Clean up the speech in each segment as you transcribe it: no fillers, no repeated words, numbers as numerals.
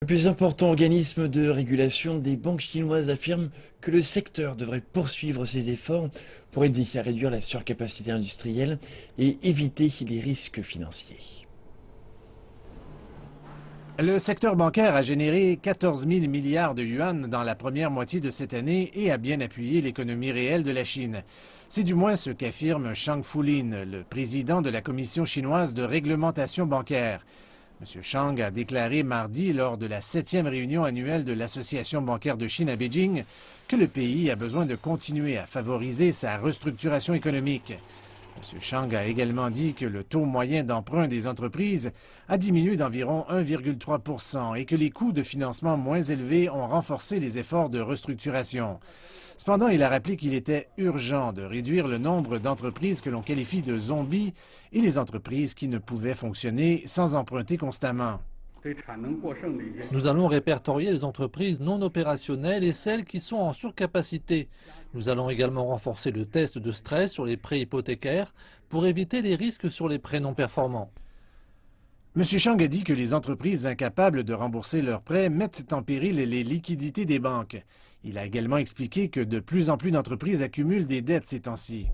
Le plus important organisme de régulation des banques chinoises affirme que le secteur devrait poursuivre ses efforts pour aider à réduire la surcapacité industrielle et éviter les risques financiers. Le secteur bancaire a généré 14 000 milliards de yuan dans la première moitié de cette année et a bien appuyé l'économie réelle de la Chine. C'est du moins ce qu'affirme Zhang Fulin, le président de la Commission chinoise de réglementation bancaire. M. Chang a déclaré mardi, lors de la 7e réunion annuelle de l'Association bancaire de Chine à Beijing, que le pays a besoin de continuer à favoriser sa restructuration économique. M. Chang a également dit que le taux moyen d'emprunt des entreprises a diminué d'environ 1,3 % et que les coûts de financement moins élevés ont renforcé les efforts de restructuration. Cependant, il a rappelé qu'il était urgent de réduire le nombre d'entreprises que l'on qualifie de zombies et les entreprises qui ne pouvaient fonctionner sans emprunter constamment. Nous allons répertorier les entreprises non opérationnelles et celles qui sont en surcapacité. Nous allons également renforcer le test de stress sur les prêts hypothécaires pour éviter les risques sur les prêts non performants. M. Chang a dit que les entreprises incapables de rembourser leurs prêts mettent en péril les liquidités des banques. Il a également expliqué que de plus en plus d'entreprises accumulent des dettes ces temps-ci.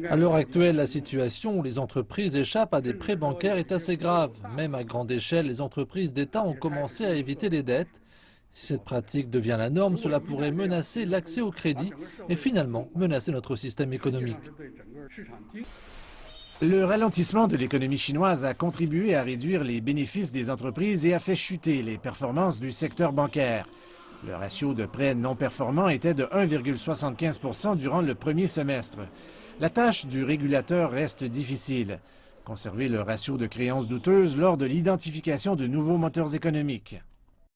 À l'heure actuelle, la situation où les entreprises échappent à des prêts bancaires est assez grave. Même à grande échelle, les entreprises d'État ont commencé à éviter les dettes. Si cette pratique devient la norme, cela pourrait menacer l'accès au crédit et finalement menacer notre système économique. Le ralentissement de l'économie chinoise a contribué à réduire les bénéfices des entreprises et a fait chuter les performances du secteur bancaire. Le ratio de prêts non performants était de 1,75 % durant le premier semestre. La tâche du régulateur reste difficile. Conserver le ratio de créances douteuses lors de l'identification de nouveaux moteurs économiques.